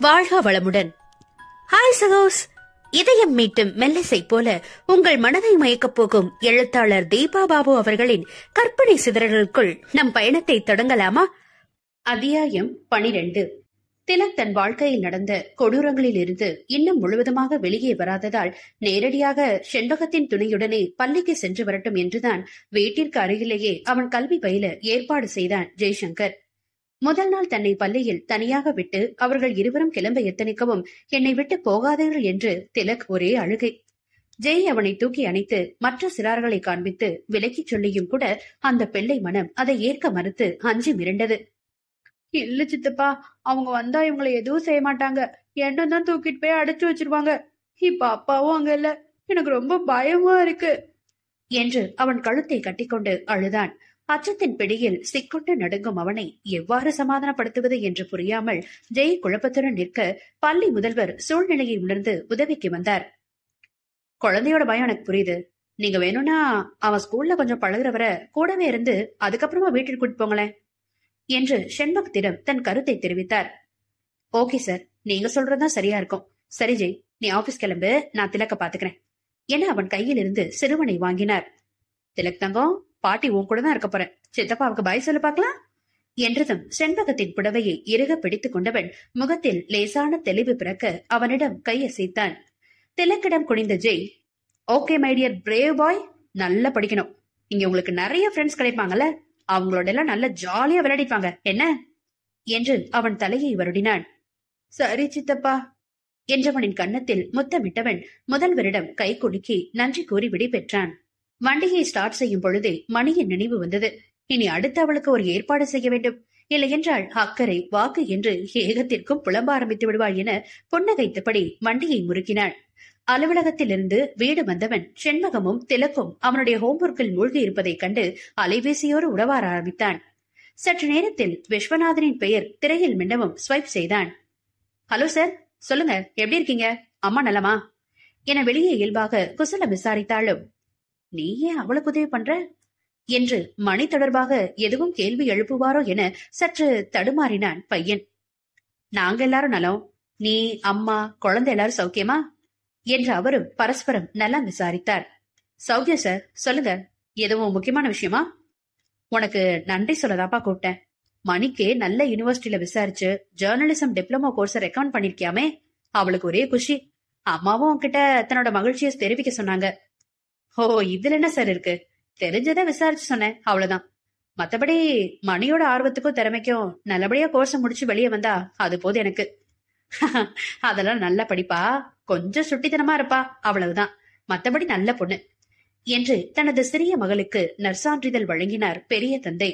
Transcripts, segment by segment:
வாழ்க வளமுடன். ஹாய் சகோஸ். இதயம் மீட்டும் மெல்லிசை போல உங்கள் மனதை மயக்கப் போகும் எழுத்தாளர் தீபா பாபு அவர்களின் கற்பனை சிதறல்களுக்குள் நம் பயணத்தை தொடங்கலாமா? அத்தியாயம் 12. திலக் தன் வாழ்க்கையில் நடந்த கொடூரங்களில் இருந்து இன்னும் முழுவதுமாக வெளியே வராததால் நேரடியாக செண்பகத்தின் துணையுடனே பள்ளிக்கு சென்று வரட்டும் என்றுதான் வீட்டிற்கு அருகிலேயே அவன் கல்வி பயில ஏற்பாடு செய்தான் ஜெய்சங்கர். முதல் நாள் தன்னை பள்ளியில் தனியாக விட்டு அவர்கள் இருவரும் கிளம்ப எத்தனிக்கவும் என்னை விட்டு போகாதீர்கள் என்று திலக் ஒரே அழுகை. ஜெய் அவனை தூக்கி அணைத்து மற்ற சிறார்களை காண்பித்து விலக்கிச் சொல்லியும் கூட அந்த பிள்ளை மனம் அதை ஏற்க மறுத்து அஞ்சி மிரண்டது. இல்ல சித்தப்பா, அவங்க வந்தா இவங்களை எதுவும் செய்ய மாட்டாங்க, என்னதான் தான் தூக்கிட்டு போய் அடைச்சு வச்சிருவாங்க. இப்ப அப்பாவும் அங்க இல்ல, எனக்கு ரொம்ப பயமா இருக்கு என்று அவன் கழுத்தை கட்டிக்கொண்டு அழுதான். அச்சத்தின் பிடியில் சிக்கொண்டு நடுங்கும் அவனை எவ்வாறு சமாதானப்படுத்துவது என்று புரியாமல் ஜெய் குழப்பத்துடன் நிற்க பள்ளி முதல்வர் சூழ்நிலையை உணர்ந்து உதவிக்கு வந்தார். குழந்தையோட பயம் எனக்கு புரியுது. நீங்க வேணும்னா அவன் ஸ்கூல்ல கொஞ்சம் பழகுறவரை கூடவே இருந்து அதுக்கப்புறமா வீட்டில் கூட்டிட்டு போங்களேன் என்று செண்பகத்திடம் தன் கருத்தை தெரிவித்தார். ஓகே சார், நீங்க சொல்றதுதான் சரியா இருக்கும். சரி ஜெய், நீ ஆபீஸ் கிளம்பு, நான் திலக்க பாத்துக்கிறேன் என அவன் கையில் இருந்து சிறுவனை வாங்கினார். திலக் தங்கம், பாட்டி உன் கூட தான் இருக்க போறேன், சித்தப்பாவுக்கு பாய் சொல்லு பாக்கலாம் என்றதும் செண்பகத்தின் புடவையை இறுக பிடித்துக் கொண்டவன் முகத்தில் லேசான தெளிவு பிறக்க அவனிடம் கையசைத்தான். திலக்கிடம் குனிந்த Jai, okay my dear brave boy, நல்லா படிக்கணும். இங்க உங்களுக்கு நிறைய ஃப்ரெண்ட்ஸ் கிடைப்பாங்கல்ல, அவங்களோட எல்லாம் நல்ல ஜாலியா விளையாடிப்பாங்க என்ன என்று அவன் தலையை வருடினான். சரி சித்தப்பா என்றவனின் கன்னத்தில் முத்தமிட்டவன் முதல்வரிடம் கை குலுக்கி நன்றி கூறி விடை பெற்றான். வண்டியை ஸ்டார்ட் செய்யும் பொழுதே மணியின் நினைவு வந்தது. இனி அடுத்து அவளுக்கு ஒரு ஏற்பாடு செய்ய வேண்டும், இல்லையென்றால் அக்கறை வாக்கு என்று ஏகத்திற்கும் புலம்ப ஆரம்பித்து விடுவாள் என புன்னகைத்தபடி வண்டியை முறுக்கினாள். அலுவலகத்திலிருந்து வீடு வந்தவன் செண்பகமும் திலக்கும் அவனுடைய ஹோம்ஒர்க்கில் மூழ்கி இருப்பதைக் கண்டு அலைபேசியோடு உறவார ஆரம்பித்தான். சற்று நேரத்தில் விஸ்வநாதனின் பெயர் திரையில் மின்னவும் ஸ்வைப் செய்தான். ஹலோ சார், சொல்லுங்க, எப்படி இருக்கீங்க, அம்மா நலமா என வெளியே இயல்பாக குசலம் விசாரித்தாலும், நீ ஏன் அவளுக்கு உதவி பண்ற என்று மணி தொடர்பாக எதுவும் கேள்வி எழுப்புவாரோ என சற்று தடுமாறினான் பையன். நாங்க எல்லாரும் நலம், நீ அம்மா குழந்தை எல்லாரும் சௌக்கியமா என்று அவரும் பரஸ்பரம் நலம் விசாரித்தார். சௌக்கியம் சார், சொல்லுங்க, எதுவும் முக்கியமான விஷயமா? உனக்கு நன்றி சொல்லதாப்பா கூப்பிட்டேன். மணிக்கு நல்ல யூனிவர்சிட்டியில விசாரிச்சு ஜேர்னலிசம் டிப்ளமோ கோர்ஸ் ரெக்கமெண்ட் பண்ணிருக்கியாமே, அவளுக்கு ஒரே குஷி. அம்மாவும் உன்கிட்ட தன்னோட மகிழ்ச்சியை தெரிவிக்க சொன்னாங்க. ஓ, இதுல என்ன சார் இருக்கு, தெரிஞ்சதை விசாரிச்சு சொன்னேன், அவ்வளவுதான். மத்தபடி மணியோட ஆர்வத்துக்கும் திறமைக்கும் நல்லபடியா கோர்ஸ் முடிச்சு வெளியே வந்தா அது போது எனக்கு. அதெல்லாம் நல்ல படிப்பா, கொஞ்சம் சுட்டித்தனமா இருப்பா, அவ்வளவுதான், மத்தபடி நல்ல பொண்ணு என்று தனது சிறிய மகளுக்கு நற்சான்றிதழ் வழங்கினார் பெரிய தந்தை.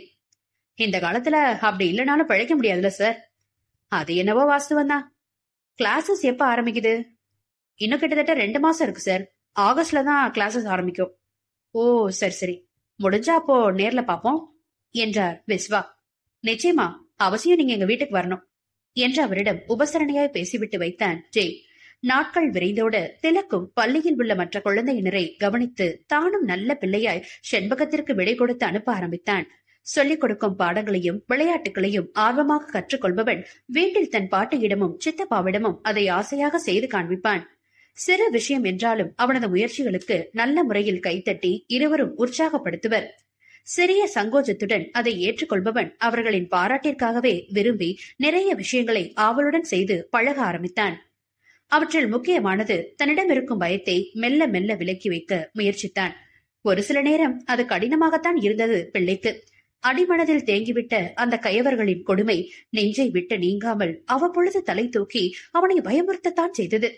இந்த காலத்துல அப்படி இல்லைனாலும் பிழைக்க முடியாதுல்ல சார். அது என்னவோ வாஸ்துவந்தான். கிளாஸஸ் எப்ப ஆரம்பிக்குது? இன்னும் கிட்டத்தட்ட 2 மாசம் இருக்கு சார். ஆகஸ்ட்ல தான் கிளாஸஸ் ஆரம்பிக்கும். ஓ சரி சரி, முடிஞ்சா அப்போ நேர்ல பாப்போம் என்றார் விஸ்வா. நிச்சயமா, அவசியம் நீங்க எங்க வீட்டுக்கு வரணும் என்று அவரிடம் உபசரணையாய் பேசிவிட்டு வைத்தான் ஜெய். நாட்கள் விரைந்தோட திலக்கும் பள்ளியில் உள்ள மற்ற குழந்தையினரை கவனித்து தானும் நல்ல பிள்ளையாய் செண்பகத்திற்கு விடை கொடுத்து அனுப்ப ஆரம்பித்தான். சொல்லிக் கொடுக்கும் பாடங்களையும் விளையாட்டுகளையும் ஆர்வமாக கற்றுக்கொள்பவன் வீட்டில் தன் பாட்டியிடமும் சித்தப்பாவிடமும் அதை ஆசையாக செய்து காண்பிப்பான். சிறு விஷயம் என்றாலும் அவனது முயற்சிகளுக்கு நல்ல முறையில் கைத்தட்டி இருவரும் உற்சாகப்படுத்துவர். சிறிய சங்கோஜத்துடன் அதை ஏற்றுக்கொள்பவன் அவர்களின் பாராட்டிற்காகவே விரும்பி நிறைய விஷயங்களை ஆவலுடன் செய்து பழக ஆரம்பித்தான். அவற்றில் முக்கியமானது தன்னிடம் இருக்கும் பயத்தை மெல்ல மெல்ல விலக்கி வைக்க முயற்சித்தான். ஒரு சில நேரம் அது கடினமாகத்தான் இருந்தது பிள்ளைக்கு. அடிமனதில் தேங்கிவிட்ட அந்த கயவர்களின் கொடுமை நெஞ்சை விட்டு நீங்காமல் அவ்வப்பொழுது தலை தூக்கி அவனை பயமுறுத்தத்தான் செய்தது.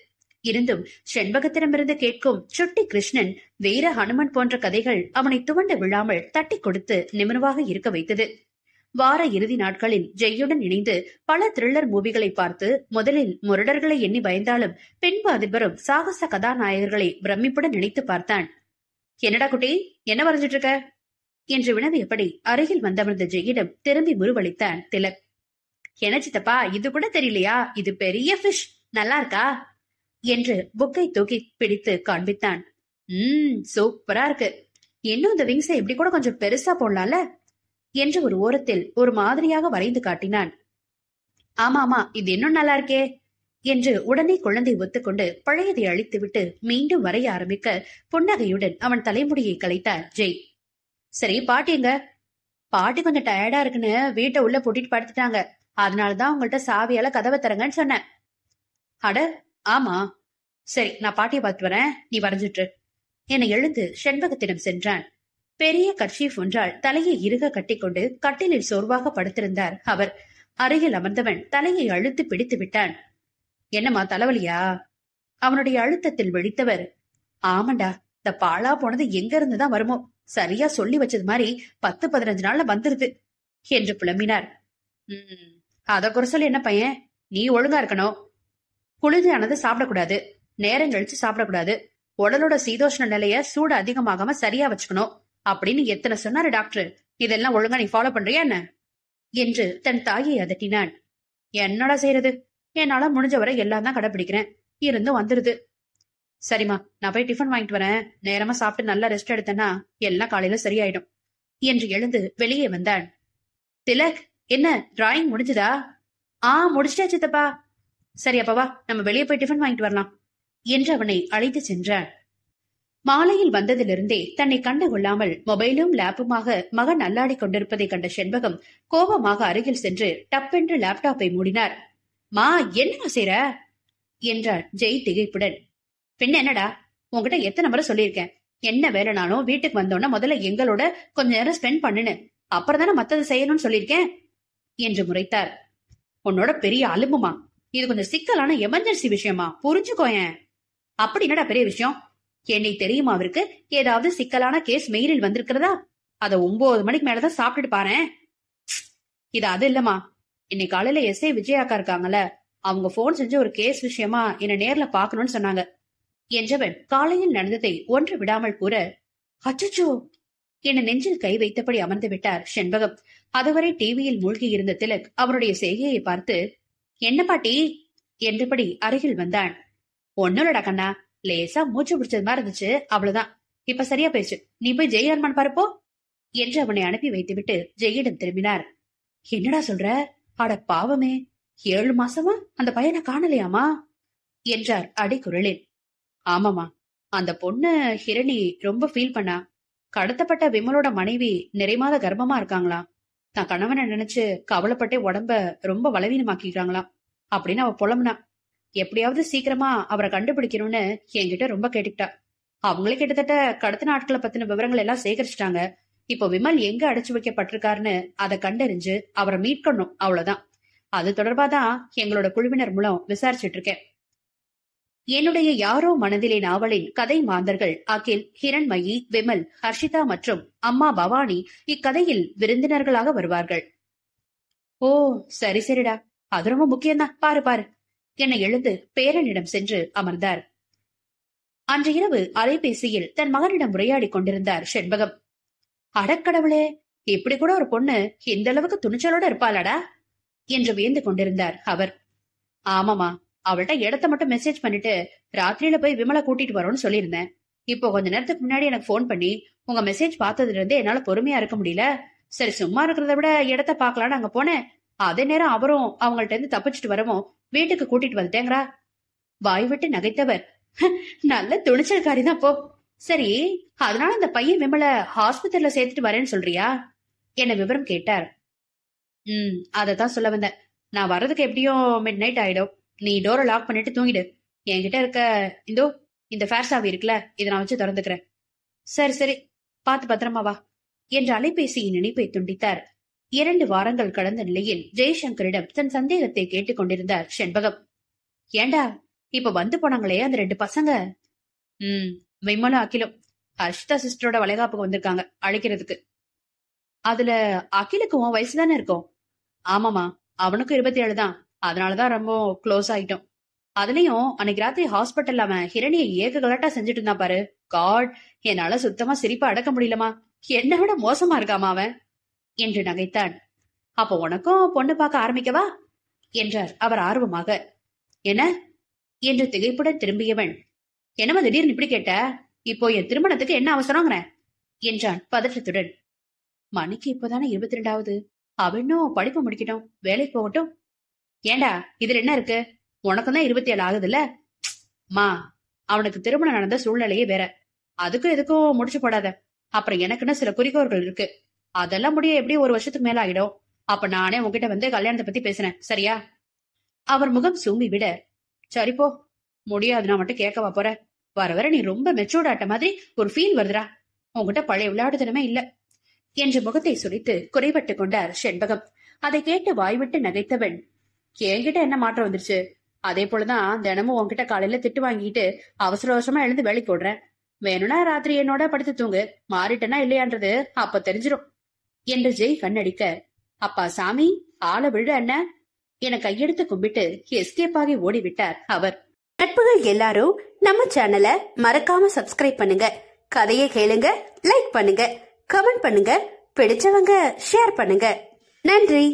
இருந்தும் செண்பகத்திடமிருந்து கேட்கும் சுட்டி கிருஷ்ணன், வீர ஹனுமன் போன்ற கதைகள் அவனை துவண்டு விழாமல் தட்டி கொடுத்து நிமிர்வாக இருக்க வைத்தது. வார இறுதி நாட்களில் ஜெய்யுடன் இணைந்து பல த்ரில்லர் மூவிகளை பார்த்து முதலில் முரடர்களை எண்ணி பயந்தாலும் பின்பு அதில் வரும் சாகச கதாநாயகர்களை பிரமிப்புடன் நினைத்து பார்த்தான். என்னடா குட்டி, என்ன வரைஞ்சிட்டு இருக்க என்று வினவியபடி அருகில் வந்தமர்ந்த ஜெயிடம் திரும்பி முருவளித்தான் திலக். என்ன சித்தப்பா, இது கூட தெரியலையா, இது பெரிய ஃபிஷ், நல்லா இருக்கா என்று புக்கை தூக்கி பிடித்து காண்பித்தான். சூப்பரா இருக்கு, இன்னும் இந்த விங்ஸை இப்படி கூட கொஞ்சம் பெருசா போடலாம்ல என்று ஒரு ஓரத்தில் ஒரு மாதிரியாக வரைந்து காட்டினான். ஆமா ஆமா, இது இன்னும் நல்லா இருக்கே என்று உடனே குழந்தை ஒத்துக்கொண்டு பழையதை அழித்துவிட்டு மீண்டும் வரைய ஆரம்பிக்க புன்னகையுடன் அவன் தலைமுடியை கலைத்தார் ஜெய். சரி, பாட்டி எங்க? பாட்டி கொஞ்சம் டயர்டா இருக்குன்னு வீட்டை உள்ள பூட்டிட்டு படுத்துட்டாங்க. அதனாலதான் உங்கள்ட்ட சாவியால கதவை தரங்கன்னு சொன்னேன். அட ஆமா, சரி, நான் பாட்டியை பார்த்து வரேன், நீ வரைஞ்சிட்டு என எழுந்து செண்பகத்திடம் சென்றான். பெரிய கர்ச்சீஃப் ஒன்றால் தலையை இறுக கட்டிக்கொண்டு கட்டிலில் சோர்வாக படுத்திருந்தார் அவர். அருகில் அமர்ந்தவன் தலையை அழுத்து பிடித்து விட்டான். என்னம்மா, தலைவலியா? அவனுடைய அழுத்தத்தில் விழித்தவர், ஆமாண்டா, இந்த பாழா போனது எங்க இருந்துதான் வருமோ, சரியா சொல்லி வச்சது மாதிரி 10-15 நாள்ல வந்துருது என்று புலம்பினார். அத குறை சொல்லி என்ன பையன், நீ ஒழுங்கா இருக்கணும். குளிர்ச்சியானது சாப்பிடக்கூடாது, நேரம் கழிச்சு சாப்பிடக்கூடாது, உடலோட சீதோஷ்ண நிலைய சூடு அதிகமாகாம சரியா வச்சுக்கணும் அப்படின்னு எத்தனை சொன்னாரு டாக்டர். இதெல்லாம் ஒழுங்கா நீ ஃபாலோ பண்றியா என்ன என்று தன் தாயை அதட்டினான். என்னடா செய்யறது, என்னால முடிஞ்சவரை எல்லாம் தான் கடைபிடிக்கிறேன், இருந்தும் வந்துருது. சரிம்மா, நான் போய் டிஃபன் வாங்கிட்டு வரேன், நேரமா சாப்பிட்டு நல்லா ரெஸ்ட் எடுத்தேன்னா எல்லாம் காலையில சரியாயிடும் என்று எழுந்து வெளியே வந்தான். திலக், என்ன டிராயிங் முடிஞ்சுதா? முடிச்சிட்டா சித்தப்பா. சரி அப்பவா, நம்ம வெளியே போய் டிஃபன் வாங்கிட்டு வரலாம் என்று அவனை அழைத்து சென்றான். மாலையில் வந்ததிலிருந்தே தன்னை கண்டு கொள்ளாமல் மொபைலும் லேப்புமாக மகன் அல்லாடி கொண்டிருப்பதை கண்ட செண்பகம் கோபமாக அருகில் சென்று டப்பென்று லேப்டாப்பை மூடினார். மா, என்னமா செய்ற என்றார் ஜெய் திகைப்புடன். பின்ன என்னடா, உங்ககிட்ட எத்தனை முறை சொல்லியிருக்கேன், என்ன வேலைனாலும் வீட்டுக்கு வந்தோன்னா முதல்ல எங்களோட கொஞ்ச நேரம் ஸ்பெண்ட் பண்ணுன்னு, அப்புறம் தானே மத்தது செய்யணும்னு சொல்லியிருக்கேன் என்று முறைத்தார். உன்னோட பெரிய அலும்புமா, இது கொஞ்சம் சிக்கலான எமர்ஜென்சி விஷயமா, புரிஞ்சுக்கோயேன். அப்படி என்னடா பெரிய விஷயம்? என்னை தெரியுமா அவருக்கு ஏதாவது சிக்கலான கேஸ் மெயிலில் வந்திருக்கிறதா? அத 9 மணிக்கு மேலதான் சாப்பிட்டுட்டு பாறேன். இது அது இல்லம்மா, இன்னைக்கு காலையில எஸ்ஐ விஜயாக்கா இருக்காங்கல்ல, அவங்க போன் செஞ்சு ஒரு கேஸ் விஷயமா என்ன நேர்ல பாக்கணும்னு சொன்னாங்க என்றவன் காலையில் நடந்ததை ஒன்று விடாமல் கூற, அச்சச்சோ என நெஞ்சில் கை வைத்தபடி அமர்ந்து விட்டார் செண்பகம். அதுவரை டிவியில் மூழ்கி இருந்த திலக் அவருடைய செய்கையை பார்த்து, என்ன பாட்டி என்றபடி அருகில் வந்தான். ஒன்னுலடா கண்ணா, லேசா மூச்சு பிடிச்சது மாதிரி இருந்துச்சு, அவ்வளவுதான், இப்ப சரியா போயிடுச்சு, நீ போய் ஜெய் ஹனுமான் பாருப்போ என்று அவனை அனுப்பி வைத்துவிட்டு ஜெயிடம் திரும்பினார். என்னடா சொல்ற? அட பாவமே, 7 மாசமா அந்த பையனை காணலையாமா என்றார் அடிக்குரலில். ஆமாமா, அந்த பொண்ணு ஹிரணி ரொம்ப ஃபீல் பண்ணா. கடத்தப்பட்ட விமலோட மனைவி நிறைமாத கர்ப்பமா இருக்காங்களாம். தான் கணவனை நினைச்சு கவலைப்பட்டே உடம்ப ரொம்ப பலவீனமாக்கிக்கிறாங்களாம் அப்படின்னு அவ புலம்புனா. எப்படியாவது சீக்கிரமா அவரை கண்டுபிடிக்கணும்னு என்கிட்ட ரொம்ப கேட்டுக்கிட்டா. அவங்களே கிட்டத்தட்ட கடத்தின ஆட்களை பத்தின விவரங்கள் எல்லாம் சேகரிச்சிட்டாங்க. இப்போ விமல் எங்க அடைச்சு வைக்கப்பட்டிருக்காருன்னு அதை கண்டறிஞ்சு அவரை மீட்கணும், அவ்வளவுதான். அது தொடர்பாதான் எங்களோட குழுவினர் மூலம் விசாரிச்சுட்டு இருக்கேன். என்னுடைய யாரோ மனதிலே நாவலின் கதை மாந்தர்கள் அகில், ஹிரண்மயி, விமல், ஹர்ஷிதா மற்றும் அம்மா பவானி இக்கதையில் விருந்தினர்களாக வருவார்கள். ஓ சரி சரிடா, அது ரொம்ப முக்கியம்தான், பாரு பாரு என எழுந்து பேரனிடம் சென்று அமர்ந்தார். அன்று இரவு அலைபேசியில் தன் மகனிடம் உரையாடி கொண்டிருந்தார் செண்பகம். அடக்கடவுளே, இப்படி கூட ஒரு பொண்ணு இந்த அளவுக்கு துணிச்சலோட இருப்பாளடா என்று வியந்து கொண்டிருந்தார் அவர். ஆமாமா, அவள்கிட்ட இடத்த மட்டும் மெசேஜ் பண்ணிட்டு ராத்திரியில போய் விமலை கூட்டிட்டு வரோம்னு சொல்லியிருந்தேன். இப்போ கொஞ்ச நேரத்துக்கு முன்னாடி எனக்கு போன் பண்ணி, உங்க மெசேஜ் பார்த்ததுல இருந்து என்னால பொறுமையா இருக்க முடியல, சரி சும்மா இருக்கிறத விட இடத்த பாக்கலான்னு அங்க போனேன். அதே நேரம் அவரும் அவங்கள்ட்ட இருந்து தப்பிச்சுட்டு வரவும் வீட்டுக்கு கூட்டிட்டு வந்துட்டேங்கிறா. வாய் விட்டு நகைத்தவர், நல்ல துணிச்சல்காரிதான் போ. சரி, அதனால அந்த பையன் விமலை ஹாஸ்பிட்டல்ல சேர்த்துட்டு வரேன்னு சொல்றியா என்ன விவரம் கேட்டார். அதத்தான் சொல்ல வந்தேன். நான் வர்றதுக்கு எப்படியும் மிட் நைட் ஆயிடும். நீ டோரை லாக் பண்ணிட்டு தூங்கிடு. என்கிட்ட இருக்க இந்த ஃபேர் சாவி இருக்குல்ல, இதை நான் வச்சு திறந்துக்கிறேன். சரி சரி, பார்த்து பத்திரமா வா என்ற அலைபேசியின் இணைப்பை துண்டித்தார். 2 வாரங்கள் கடந்த நிலையில் ஜெய்சங்கரிடம் தன் சந்தேகத்தை கேட்டுக் கொண்டிருந்தார் செண்பகம். ஏண்டா, இப்ப வந்து போனாங்களே அந்த 2 பசங்க, விமலும் அகிலும் ஹர்ஷிதா சிஸ்டரோட வளைகாப்புக்கு வந்திருக்காங்க அழைக்கிறதுக்கு. அதுல அகிலுக்கு உன் வயசுதானே இருக்கும்? ஆமாமா, அவனுக்கும் 27 தான். அதனாலதான் ரொம்ப க்ளோஸ் ஆயிட்டோம். அதுலயும் அன்னைக்கு ராத்திரி ஹாஸ்பிட்டல்ல அவன் ஹிரணியை ஏக கலாட்டா செஞ்சுட்டு இருந்தா பாரு. காட், என்னால சுத்தமா சிரிப்பா அடக்க முடியலமா. என்னை விட மோசமா இருக்காமா அவன் என்று நகைத்தான். அப்போ உனக்கும் பொண்ணு பார்க்க ஆரம்பிக்கவா என்றார் அவர் ஆர்வமாக. என்ன என்று திகைப்புடன் திரும்பியவன், என்னமா திடீர்னு இப்படி கேட்ட? இப்போ என் திருமணத்துக்கு என்ன அவசரங்கிற என்றான் பதற்றத்துடன். மணிக்கு இப்பதானே 22வது. அவனும் படிப்பு முடிக்கட்டும், வேலைக்கு போகட்டும். ஏண்டா, இதுல என்ன இருக்கு? உனக்கு தான் 27 ஆகுதுல்ல. மா, அவனுக்கு திருமணம் நடந்த சூழ்நிலையே வேற. அதுக்கும் எதுக்கும் முடிச்சு போடாத. அப்புறம் எனக்குன்னு சில குறிக்கோள்கள் இருக்கு. அதெல்லாம் முடிய எப்படியும் 1 வருஷத்துக்கு மேல ஆயிடும். அப்ப நானே உங்ககிட்ட வந்து கல்யாணத்தை பத்தி பேசுறேன், சரியா? அவர் முகம் சூம்பி விட, சரிப்போ, முடியாதுன்னா மட்டும் கேட்கவா போற? வர வர நீ ரொம்ப மெச்சூர்ட் ஆட்ட மாதிரி ஒரு ஃபீல் வருதுடா. உங்ககிட்ட பழைய விளையாடுதனமே இல்ல என்று முகத்தை சுரித்து குறைபட்டு கொண்டார் செண்பகம். அதை கேட்டு வாய்விட்டு நகைத்தவன், என்கிட்ட என்ன மாற்றம் வந்துருச்சு? அதே போலதான் தினமும் உன்கிட்ட காலையில திட்டு வாங்கிட்டு அவசர அவசரமா எழுந்து வேலைக்கு போடுறேன். வேணும்னா ராத்திரி என்னோட படுத்து தூங்கு, மாறிட்டனா இல்லையான்றது அப்ப தெரிஞ்சிடும் என்று ஜெய் கண்ணடிக்க, அப்பா சாமி, ஆளை விழ என்ன என கையெடுத்து கும்பிட்டு எஸ்கேப் ஆகி ஓடிவிட்டார் அவர். நட்புகள் எல்லாரும் நம்ம சேனலை மறக்காம சப்ஸ்கிரைப் பண்ணுங்க. கதையை கேளுங்க, லைக் பண்ணுங்க, கமெண்ட் பண்ணுங்க, பிடிச்சவங்க ஷேர் பண்ணுங்க. நன்றி.